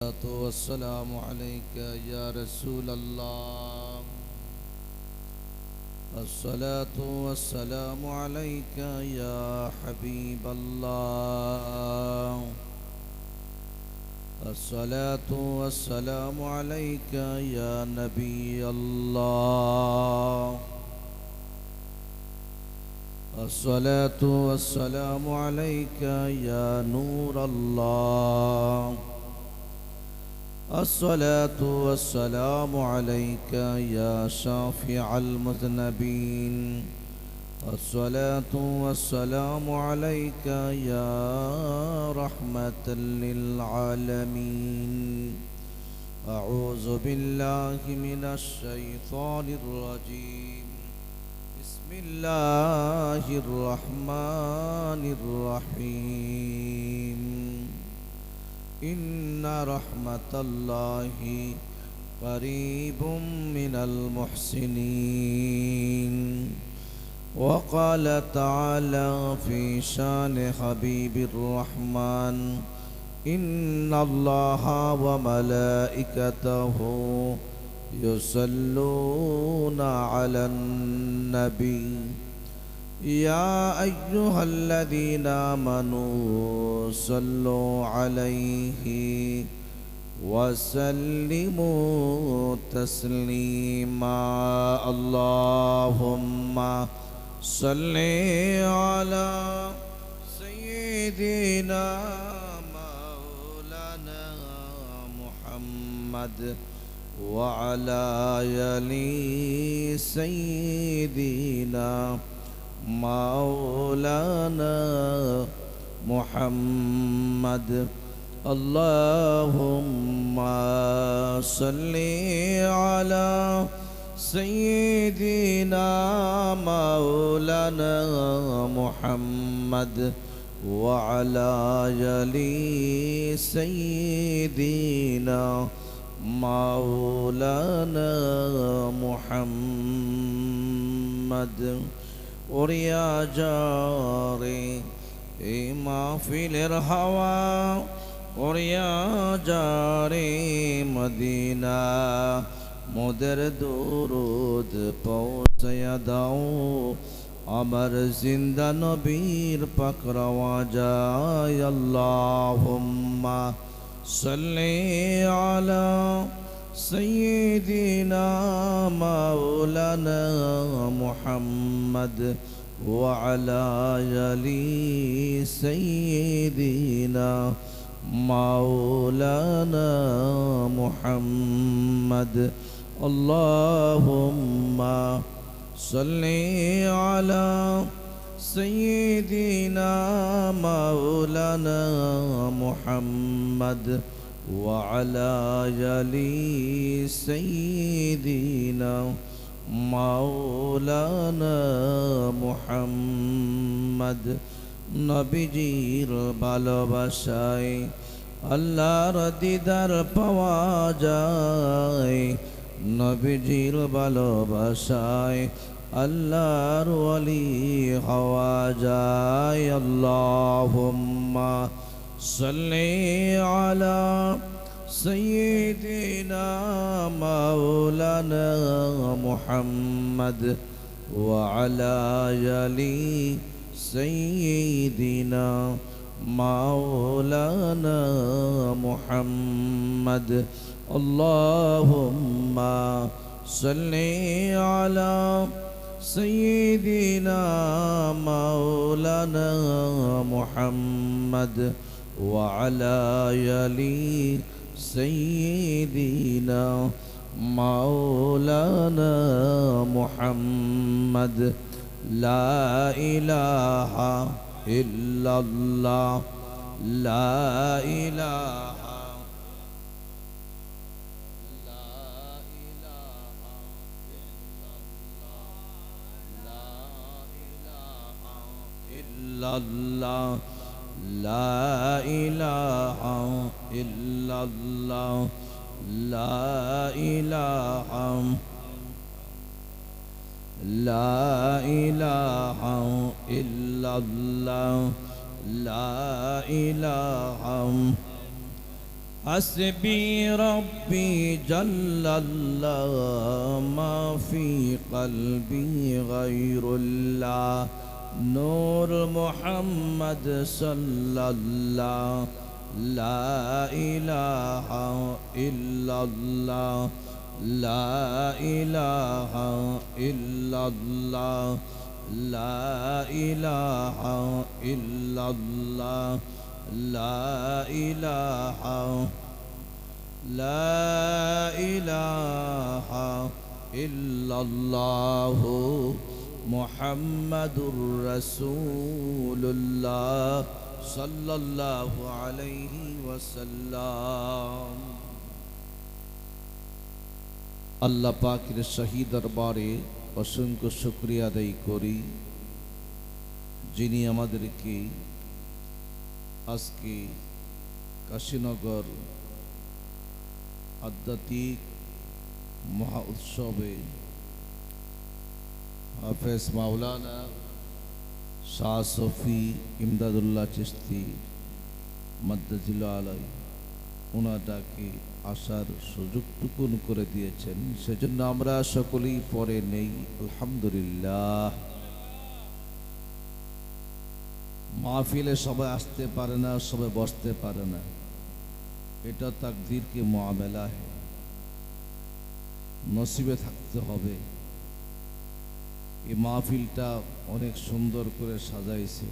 الصلاة والسلام عليك يا رسول الله. الصلاة والسلام عليك يا حبيب الله. الصلاة والسلام عليك يا نبي الله. الصلاة والسلام عليك يا نور الله. الصلاة والسلام عليك يا شافع المذنبين. الصلاة والسلام عليك يا رحمة للعالمين. أعوذ بالله من الشيطان الرجيم. بسم الله الرحمن الرحيم. إن رحمة الله قريب من المحسنين. وقال تعالى في شان حبيب الرحمن: إن الله وملائكته يصلون على النبي يا أيها الذين آمنوا صلوا عليه وسلموا تسليما. اللهم صل على سيدنا مولانا محمد وعلى آل سيدنا مولانا محمد. اللهم صل على سيدنا مولانا محمد وعلى آل سيدنا مولانا محمد. और या जारे महफिल हवा और या जारे मदीना मोदर दुरूद पहुँचाया दाओ अमर जिंदा नबीर पकड़वा जाए। अल्लाहुम्मा सल्ली अला सय्यिदिना मौलाना मुहम्मद वअला आलि सय्यिदिना मौलाना मुहम्मद। अल्लाहुम्मा सल्ली अला सय्यिदिना मौलाना मुहम्मद वअला आलि सय्यिदिना मौलाना मुहम्मद। नबीजीर ভালোবাসায় আল্লাহর দিদার পাওয়া যায়। নবীজির ভালোবাসায় আল্লাহর ওলি হওয়া যায়। আল্লাহুম্মা সাল্লি আলা سيدنا مولانا محمد وعلى آل سيدنا مولانا محمد. اللهم صل على سيدنا مولانا محمد وعلى آل سيدنا مولانا محمد. لا إله إلا الله لا إله إلا الله لا إله إلا الله لا إله لا إله إلا الله لا إله حسبي ربي جل الله ما في قلبي غير الله نور محمد صلى الله لا إله إلا الله لا إله إلا الله لا إله إلا الله لا إله إلا الله محمد رسول الله صلى الله عليه وسلم আল্লাহ পাকের শাহী দরবারে অসংখ্য শুকরিয়া আদায় করি যিনি আমাদেরকে আজকে কাশীনগর আধ্যাত্মিক মহা উৎসবে হাফেজ মাওলানা শাহ সফি ইমদাদুল্লাহ চিশতি মাদ্দাজিল্লাহ আলাই ওনার ডাকে আসার সুযোগটুকু করে দিয়েছেন, সেজন্য আমরা সকলেই পরে নেই আলহামদুলিল্লাহ। মাহফিলে সবাই আসতে পারে না, সবাই বসতে পারে না, এটা তাকদীর কি মুআমেলা है, নসিবে থাকতে হবে। এই মাহফিলটা অনেক সুন্দর করে সাজাইছে,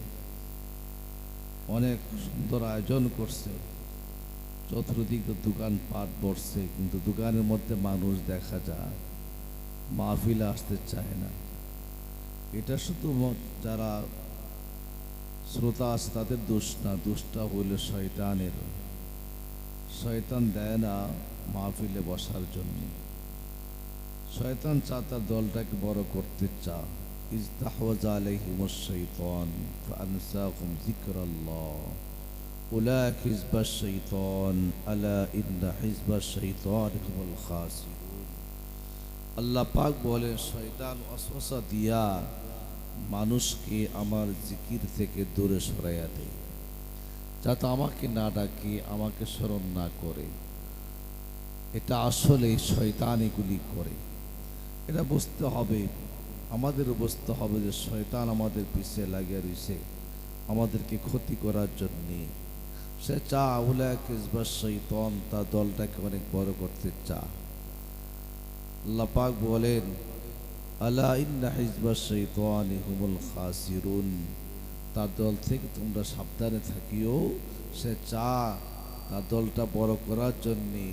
অনেক সুন্দর আয়োজন করছে, চতুর্দিকে দোকান পাট বসছে, কিন্তু দোকানের মধ্যে মানুষ দেখা যায়, মাহফিলে আসতে চায় না। এটা শুধু যারা শ্রোতা আছে তাদের দোষ না, দোষটা হইল শয়তানের। শয়তান দেয় না মাহফিলে বসার জন্য। শয়তান চা তার দলটাকে বড় করতে চা। ইস্তাহওয়াজা আলাইহিমুশ শাইতান ফাআনসাকুম যিকরাল্লাহ উলাইকা হিজবাশ শাইতান আলা ইন্না হিজবাশ শাইতানি হুমুল খাসিরুন। আল্লাহ পাক বলেন, শয়তান ওয়াসওয়াসা দিয়া মানুষকে আমার জিকির থেকে দূরে সরাইয়া দেয়, যাতে আমাকে না ডাকে, আমাকে স্মরণ না করে। এটা আসলে শয়তান এগুলি করে। এটা বুঝতে হবে, আমাদেরও বুঝতে হবে যে শয়তান আমাদের পিছে লাগিয়ে রয়েছে আমাদেরকে ক্ষতি করার জন্যে। সে চা উলাইকা হিজবাশ শাইতান, তার দলটাকে অনেক বড় করতে চা। আল্লাহ পাক বলেন, আলা ইন্না হিজবাশ শাইতানি হুমুল খাসিরুন, তার দল থেকে তোমরা সাবধানে থাকিও। সে চা তার দলটা বড় করার জন্যে,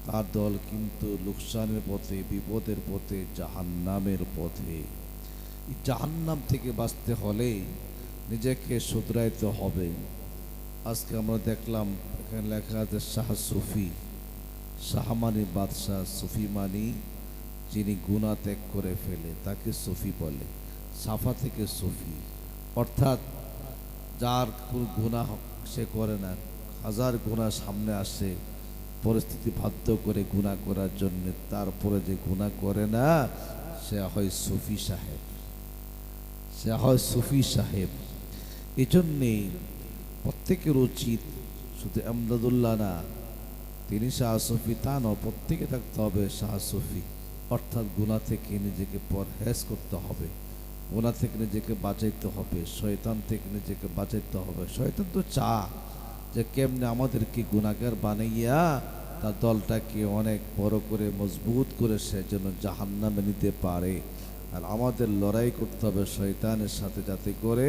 তার দল কিন্তু লোকসানের পথে, বিপদের পথে, জাহান্নামের পথে। এই জাহান্নাম থেকে বাঁচতে হলে নিজেকে শুধরাইতে হবে। আজকে আমরা দেখলাম এখানে লেখা আছে শাহ সুফি। শাহ মানি বাদশাহ, সুফি মানি যিনি গুনাহ ত্যাগ করে ফেলে তাকে সুফি বলে। সাফা থেকে সুফি, অর্থাৎ যার কোন গুনাহ সে করে না, হাজার গুনাহ সামনে আসে, পরিস্থিতি বাধ্য করে গুনাহ করার জন্য, তারপরে যে গুনাহ করে না সে হয় সুফি সাহেব, সে হয় সুফি সাহেব। এই জন্যে প্রত্যেকের উচিত, শুধু ইমদাদুল্লাহ না, তিনি শাহ সুফি তা নয়, প্রত্যেকে থাকতে হবে শাহ সুফি। অর্থাৎ গুনাহ থেকে নিজেকে পরহেজ করতে হবে, গুনাহ থেকে নিজেকে বাঁচাইতে হবে, শয়তান থেকে নিজেকে বাঁচাইতে হবে। শয়তান তো চা যে কেমনে আমাদেরকে গুনাহগার বানাইয়া তার দলটাকে অনেক বড় করে মজবুত করে সে যেন জাহান্নামে নিতে পারে। আর আমাদের লড়াই করতে হবে শয়তানের সাথে, যাতে করে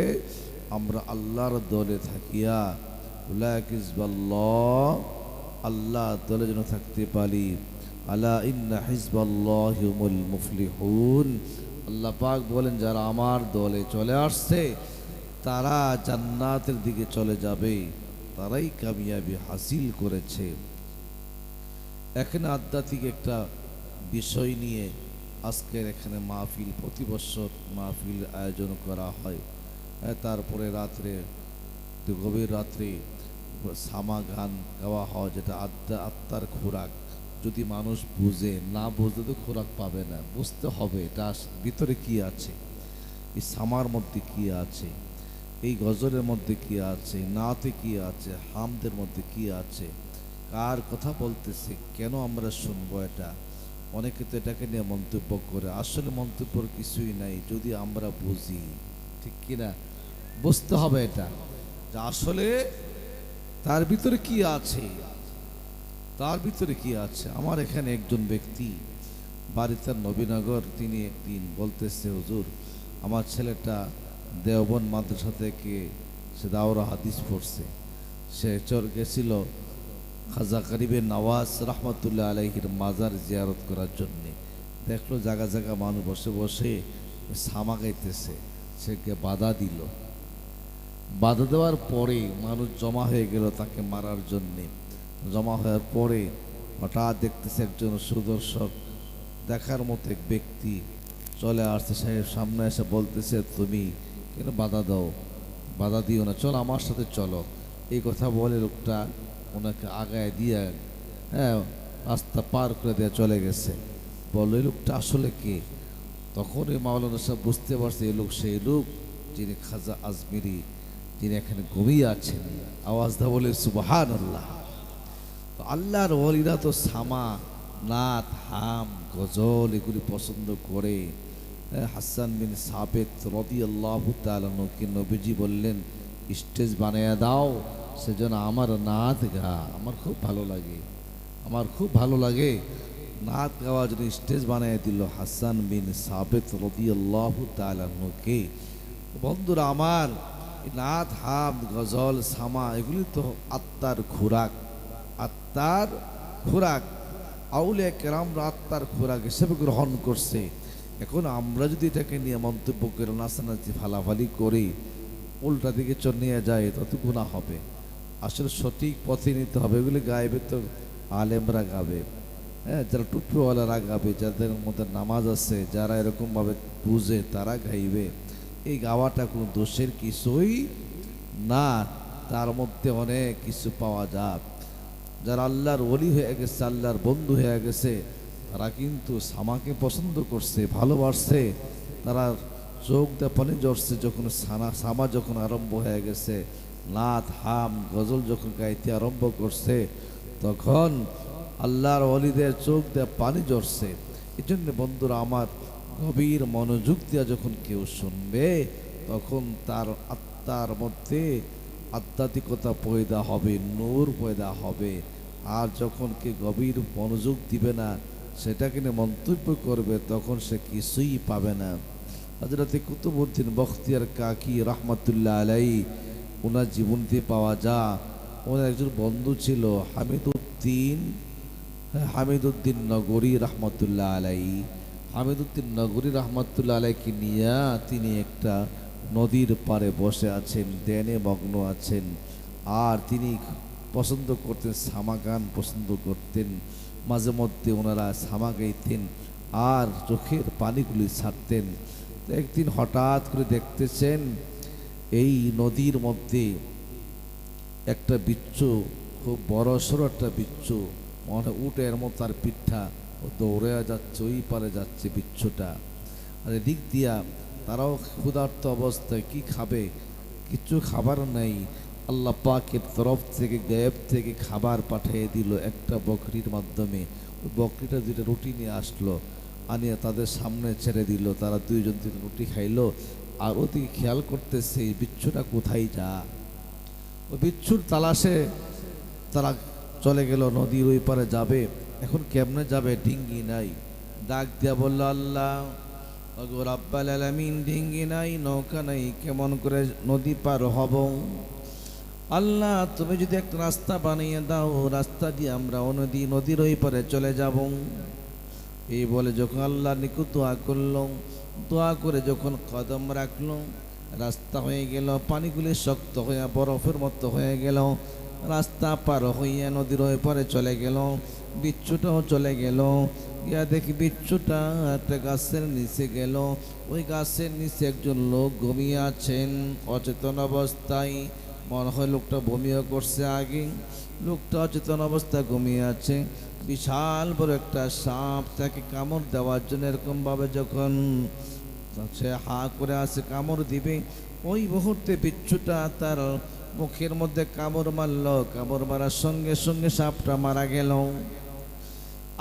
আমরা আল্লাহর দলে থাকিয়া উলাইকা হিজবাল্লাহ, আল্লাহর দলে যেন থাকতে পারি। আলা ইন্না হিজবাল্লাহি হুমুল মুফলিহুন। আল্লাহ পাক বলেন, যারা আমার দলে চলে আসছে তারা জান্নাতের দিকে চলে যাবে, তারাই কামিয়াবি হাসিল করেছে। এখানে আধ্যাত্মিক একটা বিষয় নিয়ে আজকের এখানে মাহফিল, প্রতি বছর মাহফিল আয়োজন করা হয়। তারপরে রাত্রে, গভীর রাত্রে সামা গান গাওয়া হয়, যেটা আত্মার খোরাক। যদি মানুষ বুঝে, না বুঝলে তো খোরাক পাবে না। বুঝতে হবে এটা ভিতরে কি আছে, এই সামার মধ্যে কি আছে, এই গজলের মধ্যে কি আছে, নাতে কি আছে, হামদের মধ্যে কি আছে। কার কথা বলতেছে, কেন আমরা শুনবো এটা? অনেকে তো এটাকে নিয়ে মন্তব্য করে, আসলে মন্তব্যর কিছুই নাই যদি আমরা বুঝি, ঠিক কিনা? বুঝতে হবে এটা যে আসলে তার ভিতরে কি আছে, তার ভিতরে কি আছে। আমার এখানে একজন ব্যক্তি বাড়িতে নবীনগর, তিনি একদিন বলতেছে, হুজুর আমার ছেলেটা দেওবন্দ মাদ্রাসা থেকে সে দাওরা হাদিস পড়ছে, সে গেছিল খাজা গরিবের নওয়াজ রহমতুল্লাহ আলাইহির মাজার জিয়ারত করার জন্যে। দেখলো জায়গা জায়গা মানুষ বসে বসে সামা গাইতেছে, সেকে বাধা দিল। বাধা দেওয়ার পরে মানুষ জমা হয়ে গেল তাকে মারার জন্যে। জমা হওয়ার পরে হঠাৎ দেখতেছে একজন সুদর্শক দেখার মতো এক ব্যক্তি চলে আসছে, সাহেব সামনে এসে বলতেছে, তুমি কেন বাধা দাও? বাধা দিও না, চলো আমার সাথে চলো। এই কথা বলে লোকটা ওনাকে আগায় দিয়ে, হ্যাঁ, রাস্তা পার করে দিয়ে চলে গেছে। বললো এই লোকটা আসলে কে? তখন এই মাওলানা সাহেব বুঝতে পারছে এই লোক সেই লোক যিনি খাজা আজমিরি, যিনি এখানে ঘুমিয়ে আছেন। আওয়াজ দা বলে সুবহানাল্লাহ। তো আল্লাহর ওলিরা তো সামা, নাত, হাম, গজল এগুলি পছন্দ করে। হাসান বিন সাবেত রাদিয়াল্লাহু তাআলা আনহুকে নবীজি বললেন, স্টেজ বানিয়ে দাও, সেজন্য আমার নাত গা, আমার খুব ভালো লাগে, আমার খুব ভালো লাগে। নাত গাওয়ার জন্য স্টেজ বানিয়ে দিল হাসান বিন সাবেত রাদিয়াল্লাহু তাআলা আনহুকে। বন্ধুরা আমার, নাত, হাম, গজল, সামা এগুলি তো আত্মার খোরাক, আত্মার খোরাক। আউলিয়া কেরামরা আত্মার খোরাক হিসেবে গ্রহণ করছে। এখন আমরা যদি এটাকে নিয়ে মন্তব্য করে নাচানাচি ফালাফালি করি, উল্টা দিকে নিয়ে যায়, তত গুনাহ হবে। আসলে সঠিক পথে নিতে হবে। এগুলি গাইবে তো আলেমরা গাবে, হ্যাঁ, যারা টুপিওয়ালারা গাবে, যাদের মধ্যে নামাজ আছে, যারা এরকমভাবে বুঝে তারা গাইবে। এই গাওয়াটা কোনো দোষের কিছুই না, তার মধ্যে অনেক কিছু পাওয়া যায়। যারা আল্লাহর ওলি হয়ে গেছে, আল্লাহর বন্ধু হয়ে গেছে, তারা কিন্তু সামাকে পছন্দ করছে, ভালোবাসছে। তারা চোখ দিয়ে পানি ঝরছে যখন সামা যখন আরম্ভ হয়ে গেছে, নাত, হাম, গজল যখন গাইতে আরম্ভ করছে, তখন আল্লাহর ওলিদের চোখ দিয়ে পানি ঝরছে। এই জন্য বন্ধুরা আমার, গভীর মনোযোগ দিয়ে যখন কেউ শুনবে, তখন তার আত্মার মধ্যে আধ্যাত্মিকতা পয়দা হবে, নূর পয়দা হবে। আর যখন কে গভীর মনোযোগ দিবে না, সেটাকে নিয়ে মন্তব্য করবে, তখন সে কিছুই পাবে না। হযরত কুতুবউদ্দিন বখতিয়ার কাকি রহমতুল্লাহ আলাইহি, ওনার জীবনীতে পাওয়া যায়, ওনার একজন বন্ধু ছিল হামিদউদ্দিন নগরী রহমতুল্লাহ আলাইহি। হামিদউদ্দিন নগরী রহমতুল্লাহ আলাইকে নিয়ে তিনি একটা নদীর পাড়ে বসে আছেন, ধ্যানে মগ্ন আছেন। আর তিনি পছন্দ করতেন সামা গান, পছন্দ করতেন। মাঝে মধ্যে ওনারা সামা গাইতেন আর চোখের পানিগুলি ছাড়তেন। তো একদিন হঠাৎ করে দেখতেছেন এই নদীর মধ্যে একটা বিচ্ছু, খুব বড় সড়ো একটা বিচ্ছু, মনে উটের মতো তার পিঠা, ও দৌড়ে যাচ্ছে, ওই পারে যাচ্ছে বিচ্ছুটা। আর এদিক দিয়া তারাও ক্ষুধার্ত অবস্থায়, কি খাবে, কিছু খাবার নেই। আল্লাহ পাকের তরফ থেকে, গায়েব থেকে খাবার পাঠিয়ে দিল একটা বকরির মাধ্যমে। ওই বকরিটা দুইটা রুটি নিয়ে আসলো, আনিয়ে তাদের সামনে ছেড়ে দিল। তারা দুইজন তিন রুটি খাইলো। আর ওদিকে খেয়াল করতেছে এই বিচ্ছুটা কোথায় যা। ওই বিচ্ছুর তালাশে তারা চলে গেল, নদীর ওই পারে যাবে। এখন কেমনে যাবে, ডিঙ্গি নাই। ডাক দিয়া বলল, আল্লাহ ওগো রাব্বুল আলামিন, ডিঙ্গি নাই, নৌকা নাই, কেমন করে নদী পার হব? আল্লাহ তুমি যদি একটা রাস্তা বানিয়ে দাও, রাস্তা দিয়ে আমরা নদীর ওই পারে চলে যাব। এই বলে যখন আল্লাহর নিকট দোয়া করল, দোয়া করে যখন কদম রাখল, রাস্তা হয়ে গেল। পানিগুলি শক্ত হয়ে বরফের মতো হয়ে গেল। রাস্তা পার হইয়া নদীর ওই পারে চলে গেল। বিচ্ছুটাও চলে গেল। গিয়া দেখি বিচ্ছুটা একটা গাছের নিচে গেল। ওই গাছের নিচে একজন লোক ঘুমিয়ে আছেন অচেতন অবস্থায়। মনে হয় লোকটা বমিও করছে আগে। লোকটা অচেতন অবস্থায় ঘুমিয়ে আছে। বিশাল বড় একটা সাপ তাকে কামড় দেওয়ার জন্য এরকমভাবে যখন সে হা করে আসে কামড় দিবে, ওই মুহূর্তে বিচ্ছুটা তার মুখের মধ্যে কামড় মারল, কামড় মারার সঙ্গে সঙ্গে সাপটা মারা গেল।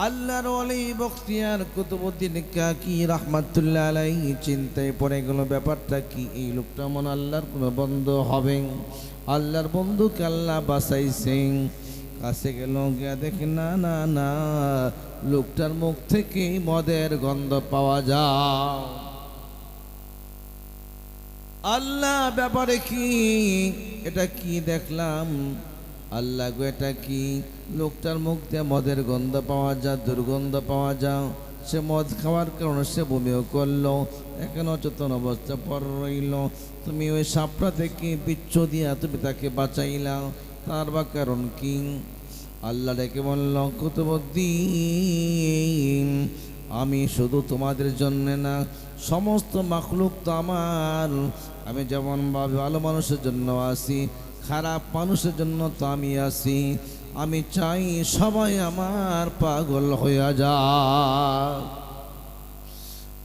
আল্লাহর ওলি বখতিয়ার কুতুবউদ্দিন কাকি রাহমাতুল্লাহ আলাইহি চিন্তায় পড়ে গেল, ব্যাপারটা কি? এই লোকটা মন আল্লাহর কোনো বন্ধু হবে, আল্লাহর বন্ধুকে আল্লাহ বাঁচাইছেন। কাছে গেল, গিয়া দেখে না না না, লোকটার মুখ থেকে মদের গন্ধ পাওয়া যায়। আল্লাহ, ব্যাপারে কি? এটা কি দেখলাম? আল্লাহ গো, এটা কি? লোকটার মুখ দিয়ে মদের গন্ধ পাওয়া যায়, দুর্গন্ধ পাওয়া যায়। সে মদ খাওয়ার কারণে সে বমিও করলো, এখন অচেতন অবস্থা পর রইল। তুমি ওই সাপটা থেকে বিচ্ছু দিয়া তুমি তাকে বাঁচাইলা, তার বা কারণ কি? আল্লাহ ডেকে বলল, কুতুবউদ্দিন, আমি শুধু তোমাদের জন্য না, সমস্ত মাখলুক তো আমার। আমি যেমন ভাবে ভালো মানুষের জন্য আসি, খারাপ মানুষের জন্য তো আমি আসি। আমি চাই সবাই আমার পাগল হইয়া যায়।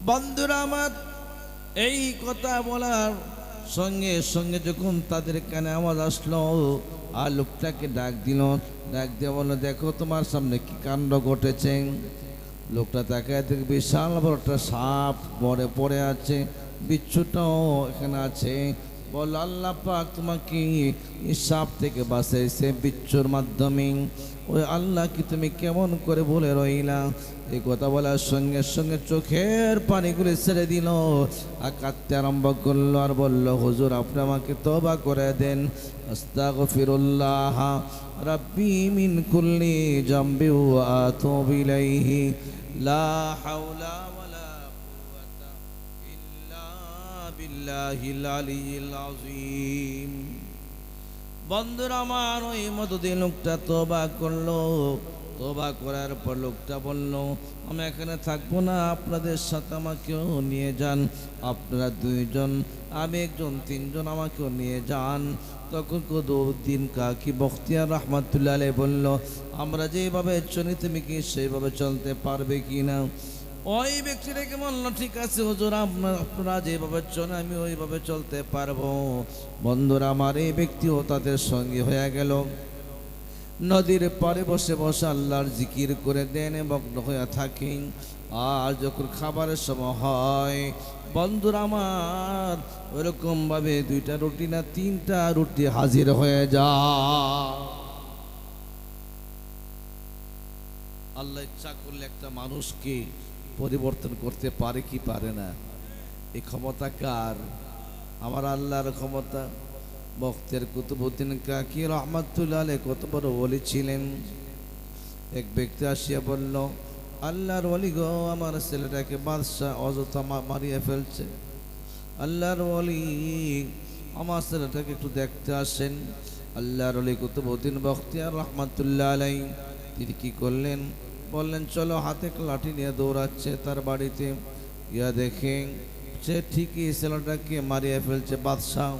বন্ধুরা আমার, এই কথা বলার সঙ্গে সঙ্গে যখন তাদের কানে আওয়াজ আসলো, আর লোকটাকে ডাক দিল, ডাক দিয়ে বলল, দেখো তোমার সামনে কি কাণ্ড ঘটেছে। লোকটা তাকায় দেখে বিশাল বড় একটা সাপ মরে পড়ে আছে, বিচ্ছুটাও এখানে আছে। বল, আল্লাহ পাক তোমাকে এই সাপ থেকে বাঁচাইছে বিচ্ছুর মাধ্যমে। ওই আল্লাহ কি তুমি কেমন করে বলে রইলা? এই কথা বলার সঙ্গে সঙ্গে চোখের পানিগুলি ছেড়ে দিল, আর কাঁদতে আরম্ভ করলো, আর বলল, হুজুর আপনি আমাকে তওবা করে দেন। আস্তাগফিরুল্লাহ রাব্বি মিন কুল্লি জামবি ওয়া আতুবু ইলাইহি লা হাওলা ওয়ালা কুওয়াতা ইল্লা বিল্লাহিল আলিয়্যিল আযীম। বন্ধুরা আমার, ওই মদদি লোকটা তওবা করলো। তওবা করার পর লোকটা বলল, আমি এখানে থাকবো না, আপনাদের সাথে আমাকেও নিয়ে যান। আপনারা দুইজন, আমি একজন, তিনজন, আমাকেও নিয়ে যান। তখন কুতুবউদ্দিন কাকি বখতিয়ার রাহমাতুল্লাহ আলাইহি বলল, আমরা যেভাবে চলি তুমি কি সেইভাবে চলতে পারবে কি না? ওই ব্যক্তিটাকে বলল, ঠিক আছে হুজুর, আপনারা যেভাবে চলে আমি ওইভাবে চলতে পারবো। বন্ধুরা আমার, এই ব্যক্তিও তাদের সঙ্গে হয়ে গেল। নদীর পাড়ে বসে বসে আল্লাহর জিকির করে দেন, মগ্ন হয়ে থাকেন। আর যখন খাবারের সময় হয়, বন্ধুরা আমার, ওরকম ভাবে 2টা রুটি না 3টা রুটি হাজির হয়ে যায়। আল্লাহ ইচ্ছা করলে একটা মানুষকে পরিবর্তন করতে পারে কি পারে না? এই ক্ষমতা কার? আমার আল্লাহর ক্ষমতা। বখতিয়ার কুতুবউদ্দিন কাকি রাহমাতুল্লাহ আলাইহি কত বড় ওলি ছিলেন। এক ব্যক্তি আসিয়া বলল, আল্লাহর ওলি গো, আমার ছেলেটাকে বাদশা অযথা মারিয়ে ফেলছে। আল্লাহর ওলি, আমার ছেলেটাকে একটু দেখতে আসেন। আল্লাহর ওলি কুতুবউদ্দিন বখতিয়ার রাহমাতুল্লাহ আলাইহি তিনি কি করলেন? বললেন, চলো। হাতে একটা লাঠি নিয়ে দৌড়াচ্ছে তার বাড়িতে। ইয়া দেখেন সে ঠিকই ছেলেটাকে মারিয়ে ফেলছে। বাদশাহ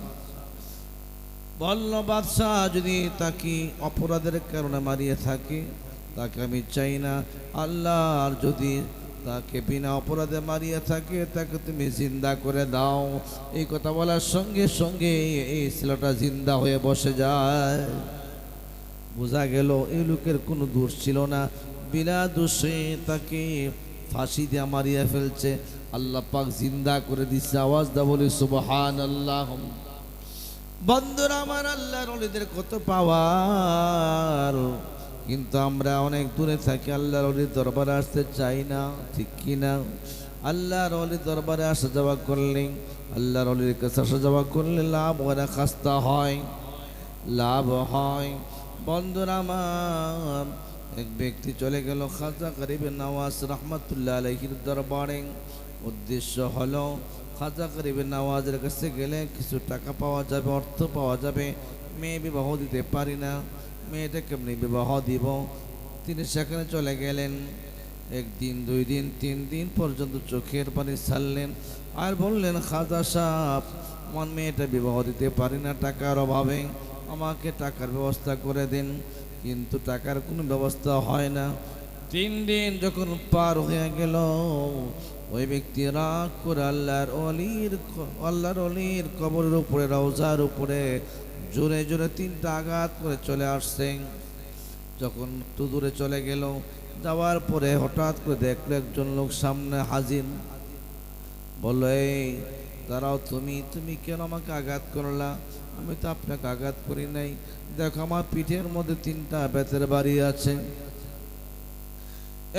বলল, বাদশাহ যদি তাকে অপরাধের কারণে মারিয়ে থাকে, তাকে আমি চাই না। আল্লাহর যদি তাকে বিনা অপরাধে মারিয়ে থাকে, তাকে তুমি জিন্দা করে দাও। এই কথা বলার সঙ্গে সঙ্গে এই ছেলেটা জিন্দা হয়ে বসে যায়। বোঝা গেল এই লোকের কোনো দোষ ছিল না, বিনা দোষে তাকে ফাঁসি দিয়ে মারিয়ে ফেলছে। আল্লাহ পাক জিন্দা করে দিচ্ছে। আওয়াজ দা বলি সুবহানাল্লাহ। বন্ধুরা আমার, আল্লাহর ওলিদের কত পাওয়ার, কিন্তু আমরা অনেক দূরে থাকি, আল্লাহর ওলির দরবারে আসতে চাই না, ঠিক কি না? আল্লাহর ওলির দরবারে আসা যাওয়া করলে, আল্লাহর ওলির কাছে আসা যাওয়া করলে লাভ হয় না, খাস্তা হয়, লাভ হয়। বন্ধুরা আমার, এক ব্যক্তি চলে গেল খাজা গরিবে নওয়াজ রাহমাতুল্লাহ আলাইহির দরবারে। উদ্দেশ্য হলো খাজা গরিবে নওয়াজের কাছে গেলে কিছু টাকা পাওয়া যাবে, অর্থ পাওয়া যাবে। মেয়ে বিবাহ দিতে পারি না, মেয়েটা কেমনি বিবাহ দিব? তিনি সেখানে চলে গেলেন। 1 দিন 2 দিন 3 দিন পর্যন্ত চোখের পানি ছাড়লেন, আর বললেন, খাজা সাহেব, আমার মেয়েটা বিবাহ দিতে পারি না, টাকার অভাবে, আমাকে টাকার ব্যবস্থা করে দিন। কিন্তু টাকার কোনো ব্যবস্থা হয় না। 3 দিন যখন পার হয়ে গেল, ওই ব্যক্তি রাগ করে আল্লাহর অলির কবরের উপরে, রওজার উপরে জোরে জোরে 3টা আঘাত করে চলে আসছেন। যখন একটু দূরে চলে গেল, যাওয়ার পরে হঠাৎ করে দেখলো একজন লোক সামনে হাজির। বলল, এই দাঁড়াও, তুমি কেন আমাকে আঘাত করলা? আমি তো আপনাকে আঘাত করি নাই, দেখো আমার পিঠের মধ্যে 3টা বেতের বাড়ি আছে।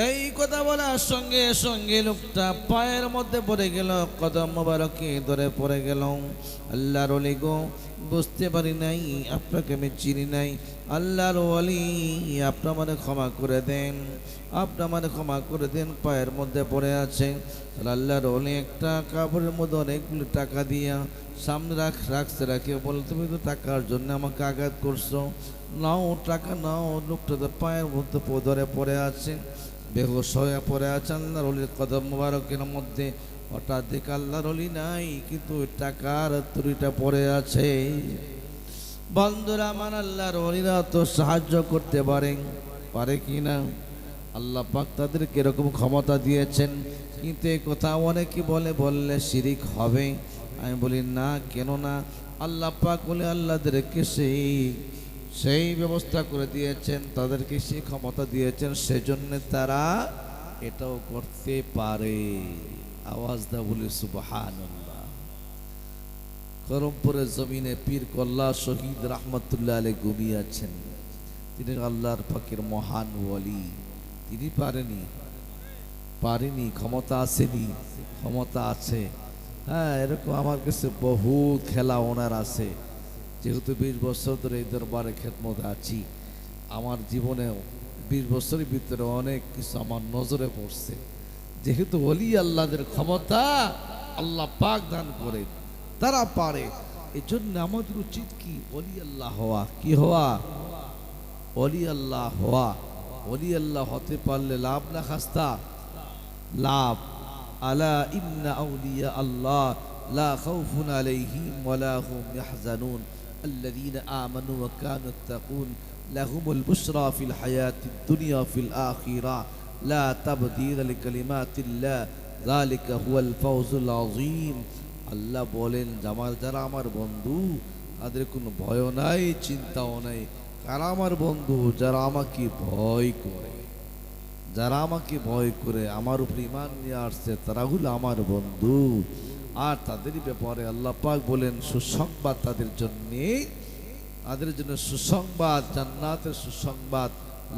এই কথা বলার সঙ্গে সঙ্গে লোকটা পায়ের মধ্যে পড়ে গেল, কদম মোবারকে ধরে পড়ে গেল। আল্লাহর ওলি গো, বুঝতে পারি নাই, আপনাকে আমি চিনি নাই। আল্লাহর ওলি, আপনি আমাকে ক্ষমা করে দেন, আপনি আমাকে ক্ষমা করে দেন। পায়ের মধ্যে পড়ে আছে। আল্লাহর ওলি একটা কাপড়ের মধ্যে অনেকগুলো টাকা দিয়া সামনে রাখে, বলে, তুমি তো টাকার জন্য আমাকে আঘাত করছো, নাও টাকা নাও। লোকটা তো পায়ের মধ্যে ধরে পড়ে আছে, বেহুশ হয়ে পড়ে আছে আল্লাহর ওলির কদম মোবারকের মধ্যে। হঠাৎ দেখে আল্লাহর ওলি নাই, কিন্তু ওই টাকার তুড়িটা পড়ে আছে। বন্ধুরা আমার, আল্লাহর ওলিরা তো সাহায্য করতে পারে কি না? আল্লাহ পাক তাদেরকে এরকম ক্ষমতা দিয়েছেন। কিন্তু এই কথা অনেকে বললে শিরিক হবে। আমি বলি না, কেন না? আল্লাহ পাক বলে আল্লাহদেরকে সেই ব্যবস্থা করে দিয়েছেন, তাদেরকে সেই ক্ষমতা দিয়েছেন, সেজন্য তারা এটাও করতে পারে। আওয়াজ দা বলি সুবহানাল্লাহ। করমপুরের জমিনে পীর কল্লা শহীদ রাহমাতুল্লাহ আলাইহি ঘুমিয়েছেন। তিনি আল্লাহর পাকের মহান ওলি। তিনি পারেনি, ক্ষমতা আসেনি, ক্ষমতা আছে। হ্যাঁ, এরকম আমার কাছে বহু খেলা ওনার আছে। যেহেতু 20 বছর ধরে এই দরবারে খেদমতে আছি, আমার জীবনেও 20 বছরের ভিতরে অনেক কিছু আমার নজরে পড়ছে। যেহেতু ওলি আল্লাহদের ক্ষমতা আল্লাহ পাক দান করে, তারা পারে। এই জন্য আমাদের উচিত কি? ওলি আল্লাহ হওয়া। কি হওয়া? ওলি আল্লাহ হওয়া। ওলি আল্লাহ হতে পারলে লাভ না খাস্তা? লাভ। আলা ইন্না আউলিয়া আল্লাহ লা খাউফুন আলাইহিম ওয়ালা হুম ইয়াহজানুন আল্লাযীনা আমানু ওয়া কানু ইয়াত্তাকুন লাহুমুল বুশরা ফিল হায়াতিদ দুনিয়া ফিল আখিরাহ লা তাবদীলা লিকালিমাতিল্লাহ যালিকা হুয়াল ফাওজুল আযীম। আল্লাহ বলেন, যারা আমার বন্ধু, তাদের কোনো ভয় নাই, চিন্তাও নাই। কারা আমার বন্ধু? যারা আমাকে ভয় করে, যারা আমাকে ভয় করে, আমার উপর ঈমান নিয়ে আসছে, তারা হলো আমার বন্ধু। আর তাদের ব্যাপারে আল্লাহ পাক বলেন সুসংবাদ তাদের জন্য সুসংবাদ, জান্নাতের সুসংবাদ।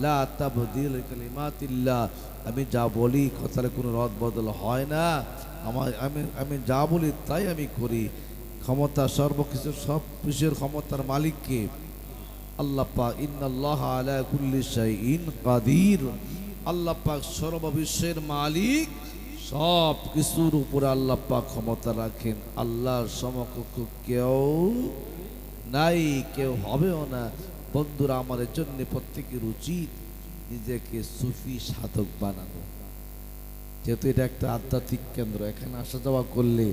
লা তাবদীল লিকালিমাতিল্লাহ। আমি যা বলি কথার কোনো রদ বদল হয় না। আমি যা বলি তাই আমি করি। ক্ষমতা সর্বকিছু, সব কিছুর ক্ষমতার মালিক কে? আল্লাহ পাক। ইন্নাল্লাহা আলা কুল্লি শাইইন কাদির। আল্লাহ পাক সর্ববিশ্বের মালিক, সব কিছুর উপরে আল্লাহ পাক ক্ষমতা রাখেন। আল্লাহর সমকক্ষ কেউ নাই, কেউ হবেও না। বন্ধুরা, আমাদের জন্য প্রত্যেকের উচিত নিজেকে সুফি সাধক বানানো। যেহেতু এটা একটা আধ্যাত্মিক কেন্দ্র, এখানে আসা যাওয়া করলে,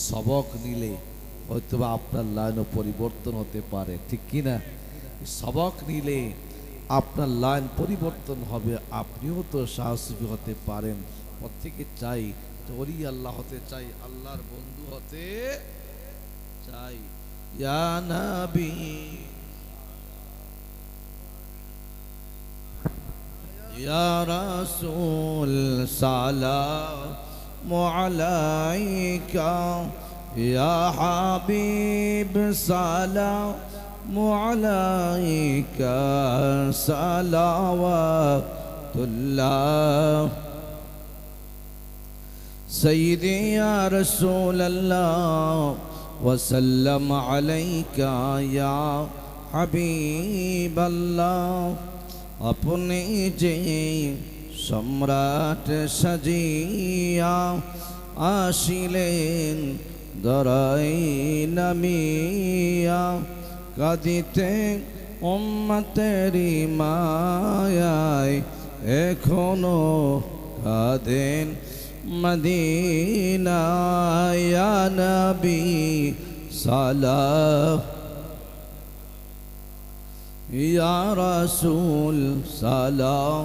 সবক নিলে হয়তোবা আপনার লাইনও পরিবর্তন হতে পারে, ঠিক কিনা? সবক নিলে আপনার লাইন পরিবর্তন হবে, আপনিও তো সাহসী হতে পারেন। প্রত্যেকে চাই ওলি আল্লাহ হতে চাই, আল্লাহর বন্ধু হতে চাই। ইয়া নবী ইয়া রাসূল সালামু আলাইকা, ইয়া হাবিব সালামু আলাইকা, সালাওয়াতুল্লাহ سيدي يا رسول الله وسلم عليك يا حبيب الله। अपने जे सम्राट सजिया आशिलेन दराई नामिया, कादिते उम्मतेरी मायाय एखोनो कादेन मदीना। या नबी सलाम, या रसूल सलाम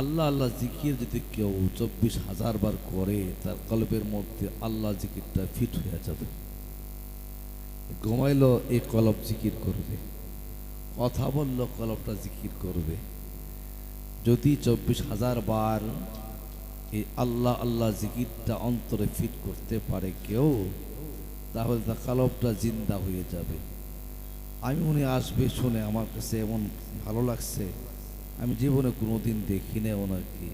আল্লাহ আল্লাহ জিকির যদি কেউ 24,000 বার করে, তার কলবের মধ্যে আল্লাহ জিকিরটা ফিট হয়ে যাবে। ঘুমাইলো এই কলব জিকির করবে, কথা বললো কলবটা জিকির করবে। যদি 24,000 বার এই আল্লাহ আল্লাহ জিকিরটা অন্তরে ফিট করতে পারে কেউ, তাহলে তার কলবটা জিন্দা হয়ে যাবে। আমি উনি আসবে শুনে আমার কাছে এমন ভালো লাগছে, আমি জীবনে কোনোদিন দেখি না ওনাকে।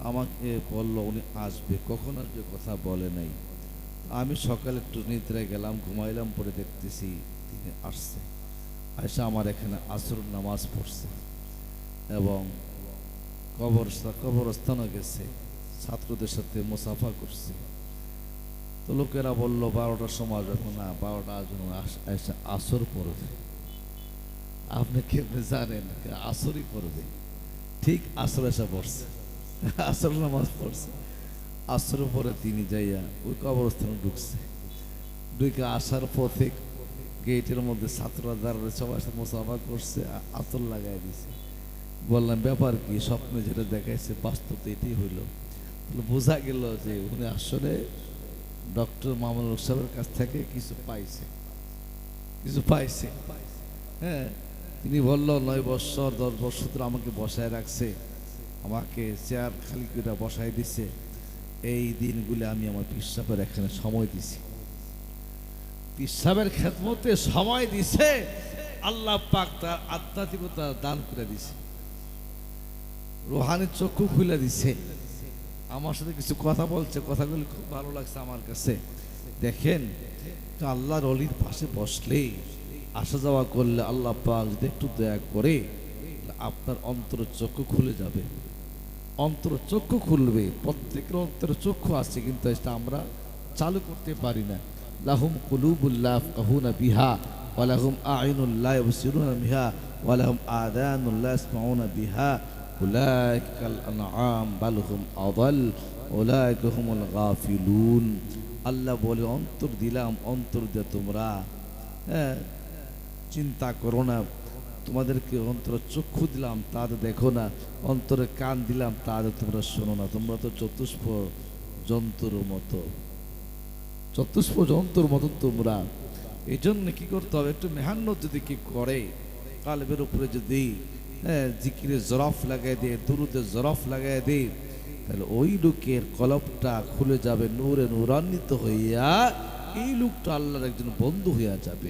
আমাকে বললো উনি আসবে, কখন আসবে কথা বলে নাই। আমি সকালে একটু নিদ্রায় গেলাম, ঘুমাইলাম, পরে দেখতেছি তিনি আসছে। আয়সা আমার এখানে আসর নামাজ পড়ছে এবং কবরস্থানও গেছে, ছাত্রদের সাথে মুসাফা করছে। তো লোকেরা বললো 12টার সময় যখন, না 12টা আয়সা আসর পড়বে। আপনি কেমনে জানেন আসরই পড়বে? ঠিক আসর এসে পড়ছে, আসর নামাজ পড়ছে। আসর পরে তিনি যাইয়া ওই কবরস্থানে ঢুকছে। ঢুকে আসার পথে গেটের মধ্যে ছাত্ররা দাঁড়ালে সবার সাথে মুসাফা করছে, আতর লাগাই দিছে। বললাম ব্যাপার কি? স্বপ্নে যেটা দেখাইছে বাস্তব এটাই হইল। বোঝা গেল যে উনি আসলে ডক্টর মামুনুল সাহেবের কাছ থেকে কিছু পাইছে। হ্যাঁ, তিনি বলল 9 বছর 10 বছর ধরে আমাকে বসায় রাখছে, আমাকে চেয়ার খালি করে বসায় দিছে। এই দিনগুলো আমি আমার পীর সাহেবের এখানে সময় দিছি, পীর সাহেবের খেদমতে সময় দিছে। আল্লাহ পাক তার আধ্যাত্মিকতা দান করে দিছে, রুহানি চক্ষু খুলে দিছে। আমার সাথে কিছু কথা বলছে, কথাগুলো খুব ভালো লাগছে আমার কাছে। দেখেন, আল্লাহর অলির পাশে বসলে, আসা যাওয়া করলে আল্লাহ পাক যদি একটু দয়া করে আপনার অন্তর চক্ষু খুলে যাবে, অন্তর চক্ষু খুলবে। প্রত্যেকের অন্তর চক্ষু আছে, কিন্তু এটা আমরা চালু করতে পারি না। লাহুম কুলুবুল্লাহ ইয়াফকাহুনা বিহা ওয়া লাহুম আ'ইনুল্লাহ ইবসিরুনা বিহা ওয়া লাহুম আযানুল্লাহ ইয়াসমাউনা বিহা উলাইকা কাল আনআম বাল হুম আযাল উলাইকা হুমুল গাফিলুন। আল্লাহ বলে অন্তর দিলাম, অন্তর দিয়ে তোমরা চিন্তা করো না। তোমাদেরকে অন্তর চক্ষু দিলাম, তাদের দেখো না। অন্তরে কান দিলাম, তাদের তোমরা শোনো না। তোমরা তো চতুষ্প জন্তুর মতো, তোমরা। এই জন্য কি করতে হবে? একটু মেহান্নত যদি কি করে, কালবের উপরে যদি জিকিরে জরফ লাগাই দে, দুরুদে জরফ লাগাই দে, তাহলে ওই লোকের কলবটা খুলে যাবে, নূরে নূরান্বিত হইয়া এই লোকটা আল্লাহর একজন বন্ধু হইয়া যাবে।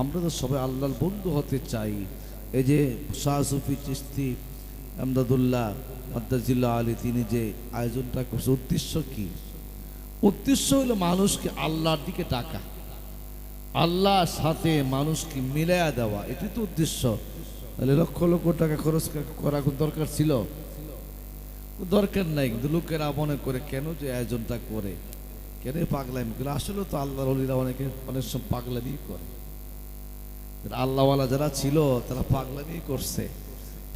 আমরা তো সবাই আল্লাহর বন্ধু হতে চাই। এই যে শাহ সুফি চিশতি আমদাদুল্লাহ মাদ্দাজিল্লাহ আলী, তিনি যে আয়োজনটা করছে, উদ্দেশ্য কি? উদ্দেশ্য হলো মানুষকে আল্লাহর দিকে ডাকা, আল্লাহর সাথে মানুষকে মিলাইয়া দেওয়া, এটি তো উদ্দেশ্য। তাহলে লক্ষ লক্ষ টাকা খরচ করা দরকার ছিল? দরকার নাই। কিন্তু লোকেরা মনে করে কেন যে আয়োজনটা করে, কেন পাগলামি করে? আসলে তো আল্লাহর ওলিরা অনেক সময় পাগলামি করে। আল্লাহওয়ালা যারা ছিল তারা পাগলামি করছে,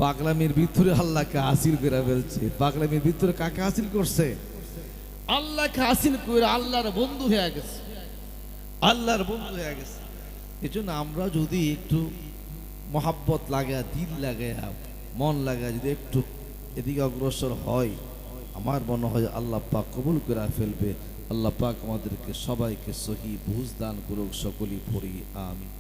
পাগলামির ভিতরে আল্লাহকে হাসিল করে ফেলছে। পাগলামির ভিতরে কাকে হাসিল করছে? আল্লাহকে হাসিল করে আল্লাহর বন্ধু হয়ে গেছে, আল্লাহর বন্ধু হয়ে গেছে। এই জন্য আমরা যদি একটু মহাব্বত লাগা, দিল লাগায়া, মন লাগায় যদি একটু এদিকে অগ্রসর হয়, আমার মনে হয় আল্লাহ পাক কবুল করে ফেলবে। আল্লাহ পাক আমাদেরকে সবাইকে সহি বুঝ দান করুক, সকলেই পড়ি আমিন।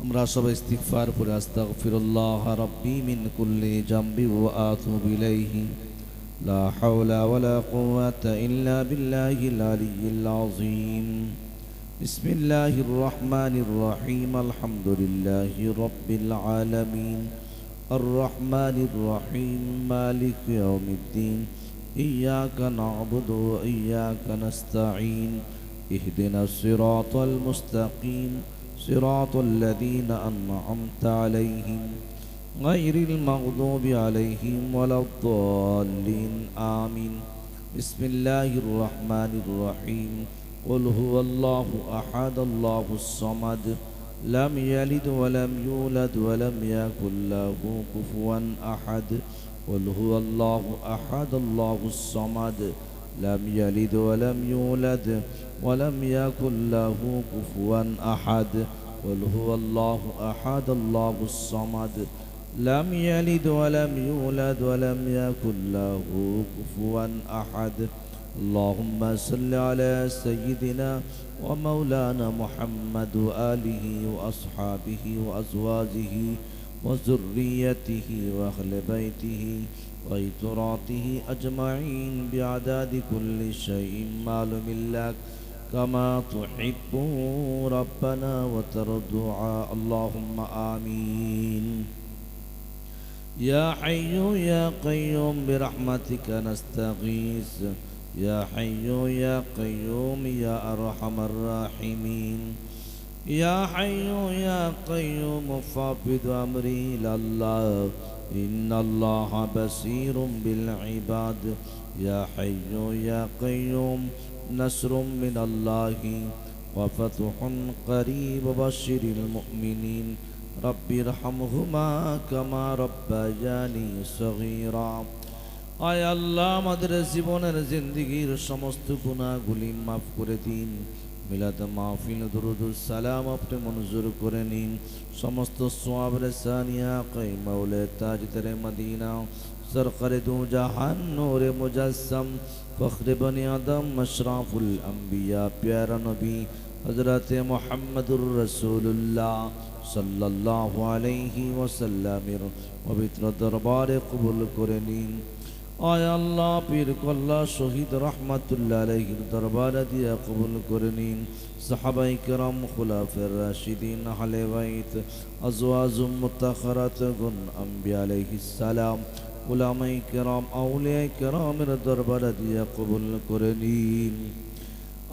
আমরা সবাই ইস্তিগফার পড়ি, আস্তাগফিরুল্লাহ রাব্বি মিন কুল্লি জামবি ওয়া আতুবু ইলাইহি লা হাওলা ওয়ালা কুওয়াতা ইল্লা বিল্লাহিল আলিয়্যিল আযীম। বিসমিল্লাহির রহমানির রহিম। আলহামদুলিল্লাহি রাব্বিল আলামিন আর রহমানির রহিম মালিক ইয়াউমিদ্দিন ইয়্যাকা না'বুদু ওয়া ইয়্যাকা নাস্তাঈন ইহদিনাস সিরাতাল মুস্তাকিম صراط الذين أنعمت عليهم غير المغضوب عليهم ولا الضالين آمين. بسم الله الرحمن الرحيم. قل هو الله أحد الله الصمد لم يلد ولم يولد ولم يكن له كفوا أحد. قل هو الله أحد الله الصمد لم يلد ولم يولد ولم يكن له كفوا أحد. قل هو الله أحد الله الصمد لم يلد ولم يولد ولم يكن له كفوا أحد اللهم صل على سيدنا ومولانا محمد وآله وأصحابه وأزواجه وذريته وأهل بيته وإتراته أجمعين بعدد كل شيء معلوم لك كما تحب ربنا وترضى اللهم آمين يا حي يا قيوم برحمتك نستغيث يا حي يا قيوم يا أرحم الراحمين يا حي يا قيوم فاقبض أمري إلى الله إن الله بصير بالعباد يا حي يا قيوم نصر من الله وفتح قريب بشر المؤمنين رب ارحمهما كما ربياني صغيرا আয় আল্লাহ আমাদের জীবনের জিন্দেগীর সমস্ত গুনাহগুলি মাফ করে দিন মিলাদ মাহফিল দুরুদ সালাম আপনি মঞ্জুর করে নিন সমস্ত সওয়াবের সানিয়া কাই মাওলা তাজদার মদিনা সরকারে দু জাহান নূরে মুজাসসাম ফখর বনি আদম আশরাফুল আম্বিয়া প্যারা নবী হযরত মুহাম্মদুর রাসূলুল্লাহ সাল্লাল্লাহু আলাইহি ওয়াসাল্লামের পবিত্র দরবারে কবুল করে নিন আয় আল্লাহ পীর কল্লা শহীদ রহমাতুল্লাহ আলাইহির দরবারে দিয়া কবুল করে নিন সাহাবায়ে কেরাম খুলাফায়ে রাশিদিন আহলে বাইত আজওয়াজুম মুতাহহারাতুন আম্বিয়া আলাইহিস সালাম উলামায়ে কেরাম আউলিয়ায়ে কেরামের দরবারে দিয়া কবুল করে নিন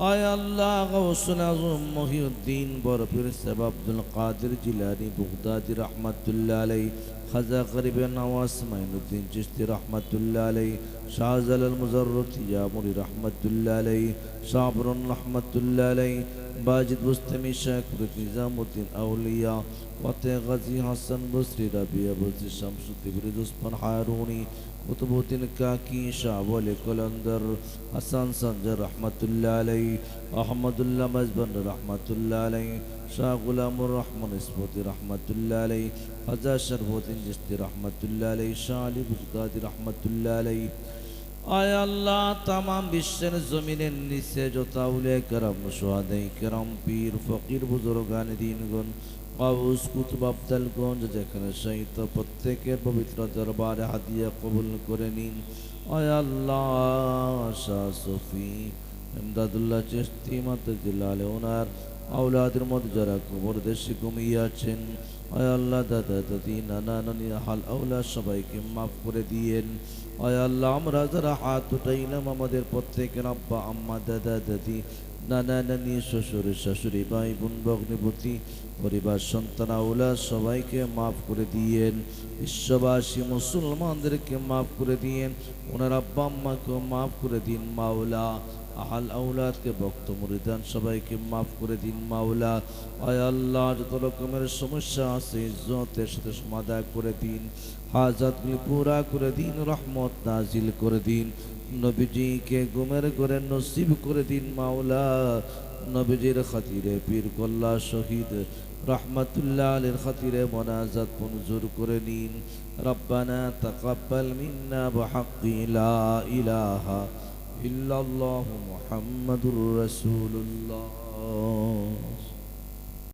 আয় আল্লাহ গাউসুল আযম মহিউদ্দিন বরপীর সাহেব আব্দুল কাদের জিলানী বাগদাদী রহমাতুল্লাহ আলাইহি খাজা গরিবে নওয়াজ মাইনুদ্দিন চিশতি রহমাতুল্লাহ আলাইহি শাহজালাল মুজাররদ ইয়ামুরি রহমাতুল্লাহ আলাইহি সাবরুন রহমাতুল্লাহ আলাইহি বাজিদ বুস্তামি শেখ নিজামউদ্দিন আউলিয়া ওয়াতে গাজী হাসান বসরি রাবিয়া বসরি শামসুদ্দিন উসমান হারুনি কুতুবউদ্দিন কাকি শাহ ওয়ালি কলন্দর হাসান সঞ্জর রহমাতুল্লাহ আলাইহি আহমদুল্লাহ মাজবান রহমাতুল্লাহ আলাইহি শাহ গুলামুর রহমান ইসফতি রহমাতুল্লাহ আলাইহি খাজা শরফুদ্দিন চিশতি রহমাতুল্লাহ আলাইহি শাহ আলী বুগদাদি রহমাতুল্লাহ আলাইহি আয় আল্লাহ तमाम বিশ্বের জমিনের নিচে যত আউলিয়া کرام শুহাদায়ে کرام পীর ফকির বুজুর্গান দ্বীনগণ গাউস কুতুব আফদালগঞ্জ যেখানে শহীদ প্রত্যেকের পবিত্র দরবারে হাদিয়া কবুল করে নিন আয় আল্লাহ শাহ সুফি ইমদাদুল্লাহ চিশতি মাতজিলালে ওনার আওলাদের মধ্যে যারা কবর দেশে ঘুমিয়ে আছেন আয় আল্লাহ দাদা দাদি নানা নানি হাল আওলাদ সবাইকে মাফ করে দিয়েন আয় আল্লাহ আমরা যারা হাত উঠাইলাম আমাদের প্রত্যেকের আব্বা আম্মা দাদা দাদি নানা নানি শ্বশুর শাশুড়ি ভাই বোন ভগ্নিপতি পরিবার সন্তান আওলাদ সবাইকে মাফ করে দিয়েন বিশ্ববাসী মুসলমানদেরকে মাফ করে দিয়েন ওনার আব্বা আম্মাকেও মাফ করে দিন মাওলা আহাল আওলাদকে ভক্ত মুরিদান সবাইকে মাফ করে দিন মাওলা আয় আল্লাহ যত রকমের সমস্যা আছে ইজ্জতের সাথে সমাধান করে দিন হাজাতগুলি পুরা করে দিন রহমত নাজিল করে দিন নবীজিকে গুমের করে নসিব করে দিন মাওলা নবীজির খাতিরে পীর কল্লা শহীদ রহমাতুল্লাহ আলাইহির খাতিরে মোনাজাত মঞ্জুর করে নিন রব্বানা তাকাব্বাল মিন্না বিহাক্কি লা ইলাহা ইল্লাল্লাহু মুহাম্মাদুর রাসূলুল্লাহ